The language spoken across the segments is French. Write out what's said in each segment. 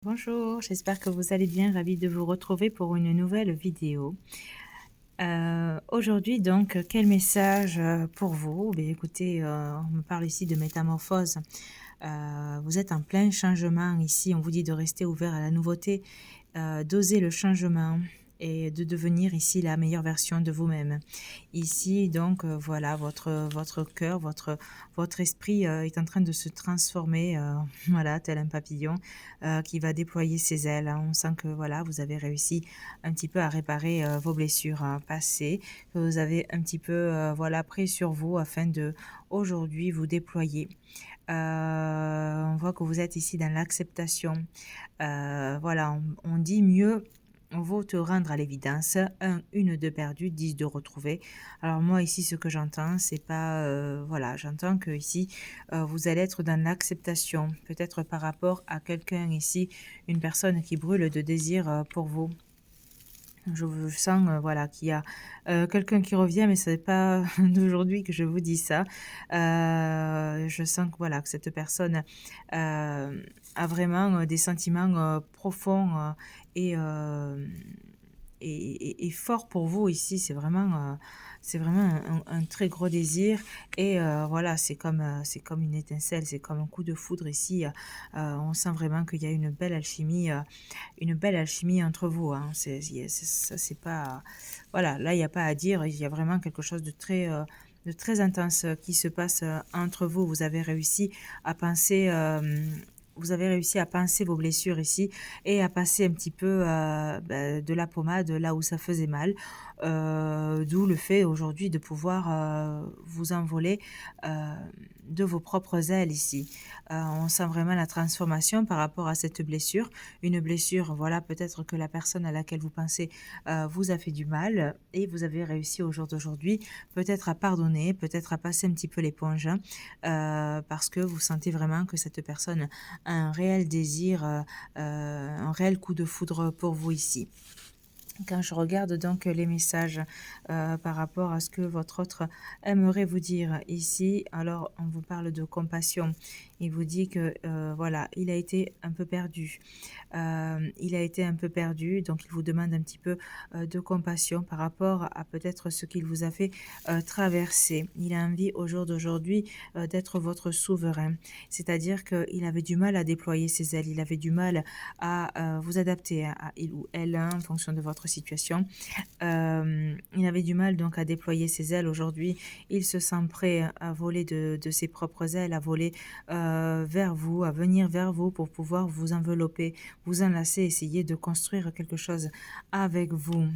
Bonjour, j'espère que vous allez bien, ravie de vous retrouver pour une nouvelle vidéo. Aujourd'hui donc, quel message, pour vous? Beh, écoutez, on me parle ici de métamorphose. Vous êtes en plein changement ici, on vous dit de rester ouvert à la nouveauté, d'oser le changement et de devenir ici la meilleure version de vous-même. Ici donc, voilà, votre cœur, votre esprit, est en train de se transformer, voilà, tel un papillon, qui va déployer ses ailes, hein. On sent que, voilà, vous avez réussi un petit peu à réparer, vos blessures, passées, que vous avez un petit peu, voilà, pris sur vous afin de, aujourd'hui, vous déployer. On voit que vous êtes ici dans l'acceptation. Voilà, on dit: «Mieux vaut te rendre à l'évidence, une de perdue, 10 de retrouvée». Alors moi ici ce que j'entends, c'est pas, voilà, j'entends que ici vous allez être dans l'acceptation, peut-être par rapport à quelqu'un ici, une personne qui brûle de désir, pour vous. Je sens, voilà, qu'il y a, quelqu'un qui revient, mais c'est pas d'aujourd'hui que je vous dis ça. Je sens que, voilà, que cette personne, a vraiment, des sentiments, profonds, et hem et fort pour vous ici. C'est vraiment un très gros désir et voilà, c'est comme une étincelle, c'est comme un coup de foudre ici, on sent vraiment qu'il y a une belle alchimie entre vous, hein. C'est ça, c'est pas, voilà, là, il y a pas à dire, il y a vraiment quelque chose de très intense, qui se passe, entre vous. Vous avez réussi à pincer vos blessures ici et à passer un petit peu, de la pommade là où ça faisait mal. D'où le fait aujourd'hui de pouvoir, vous envoler, heu, de vos propres ailes ici. On sent vraiment la transformation par rapport à cette blessure. Une blessure, voilà, peut-être que la personne à laquelle vous pensez, vous a fait du mal et vous avez réussi au jour d'aujourd'hui, peut-être à pardonner, peut-être à passer un petit peu l'éponge, hein, parce que vous sentez vraiment que cette personne a un réel désir, un réel coup de foudre pour vous ici. Quand je regarde donc les messages, par rapport à ce que votre autre aimerait vous dire ici, alors on vous parle de compassion. Il vous dit que, voilà, il a été un peu perdu. Il a été un peu perdu, donc il vous demande un petit peu, de compassion par rapport à peut-être ce qu'il vous a fait, traverser. Il a envie au jour d'aujourd'hui, d'être votre souverain. C'est-à-dire qu'il avait du mal à déployer ses ailes, il avait du mal à, vous adapter à il ou elle, hein, en fonction de votre situation. Il avait du mal donc à déployer ses ailes. Aujourd'hui, il se sent prêt à voler de ses propres ailes, à voler, vers vous, à venir vers vous pour pouvoir vous envelopper, vous enlacer, essayer de construire quelque chose avec vous.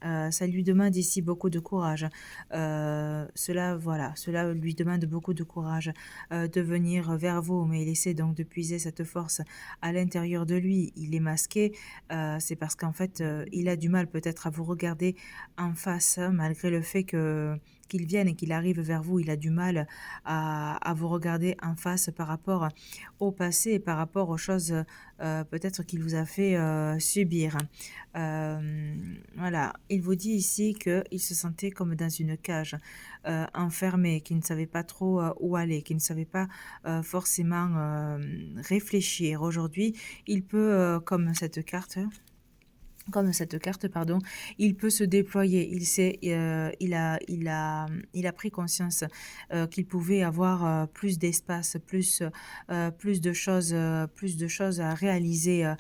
Ça lui demande ici beaucoup de courage. Cela, voilà, cela lui demande beaucoup de courage, de venir vers vous, mais il essaie donc de puiser cette force à l'intérieur de lui. Il est masqué, c'est parce qu'en fait, il a du mal peut-être à vous regarder en face, hein, malgré le fait qu'il vienne et qu'il arrive vers vous, il a du mal à vous regarder en face par rapport au passé et par rapport aux choses, peut-être qu'il vous a fait, subir. Voilà, il vous dit ici qu'il se sentait comme dans une cage, enfermé, qu'il ne savait pas trop, où aller, qu'il ne savait pas, forcément, réfléchir. Aujourd'hui, il peut, comme cette carte, pardon, il peut se déployer. Il sait, il a pris conscience, qu'il pouvait avoir, plus d'espace, plus de choses à réaliser,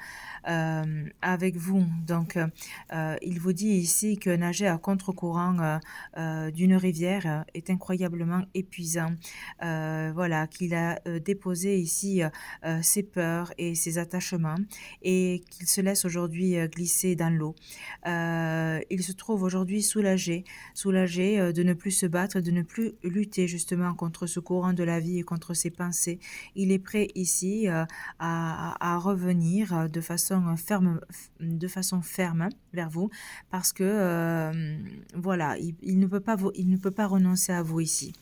avec vous. Donc, il vous dit ici que nager à contre-courant, d'une rivière, est incroyablement épuisant. Voilà, qu'il a, déposé ici, ses peurs et ses attachements et qu'il se laisse aujourd'hui, glisser dans l'eau. Il se trouve aujourd'hui soulagé, de ne plus se battre, de ne plus lutter justement contre ce courant de la vie et contre ses pensées. Il est prêt ici, à revenir, de façon ferme vers vous parce que, voilà, il ne peut pas renoncer à vous ici.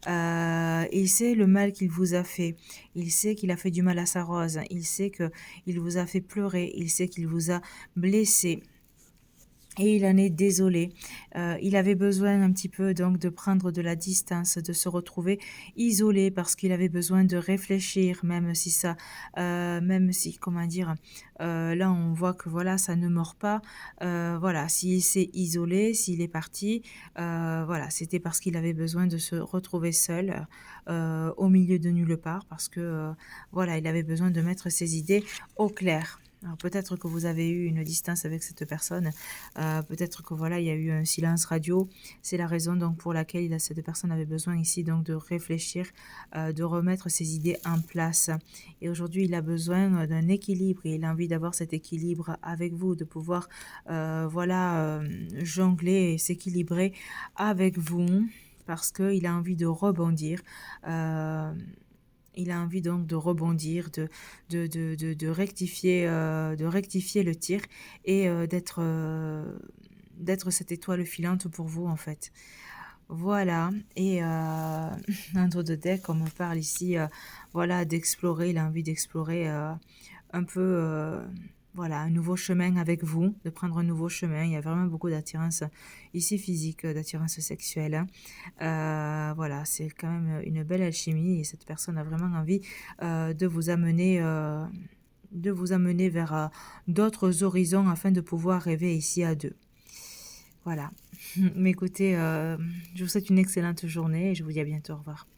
Il sait le mal qu'il vous a fait. Il sait qu'il a fait du mal à sa rose. Il sait qu'il vous a fait pleurer. Il sait qu'il vous a blessé. et il en est désolé. Il avait besoin un petit peu donc de prendre de la distance, de se retrouver isolé parce qu'il avait besoin de réfléchir, même si ça, même si, comment dire? Là, on voit que voilà, ça ne mord pas. Voilà, s'il s'est isolé, s'il est parti, voilà, c'était parce qu'il avait besoin de se retrouver seul, au milieu de nulle part parce que, voilà, il avait besoin de mettre ses idées au clair. Alors peut-être que vous avez eu une distance avec cette personne. Peut-être que voilà, il y a eu un silence radio. C'est la raison donc pour laquelle cette personne avait besoin ici donc de réfléchir, de remettre ses idées en place. Et aujourd'hui, il a besoin d'un équilibre et il a envie d'avoir cet équilibre avec vous, de pouvoir voilà, jongler et s'équilibrer avec vous parce qu'il a envie de rebondir. Euh, il a envie donc de rebondir, de rectifier le tir et d'être cette étoile filante pour vous, en fait. Voilà et un dos de deck, on me parle ici, voilà, d'explorer. Il a envie d'explorer, un peu, voilà, un nouveau chemin avec vous, de prendre un nouveau chemin. Il y a vraiment beaucoup d'attirance ici physique, d'attirance sexuelle, hein. Voilà, c'est quand même une belle alchimie et cette personne a vraiment envie, de vous amener vers, d'autres horizons afin de pouvoir rêver ici à 2. Voilà. Mais écoutez, je vous souhaite une excellente journée et je vous dis à bientôt. Au revoir.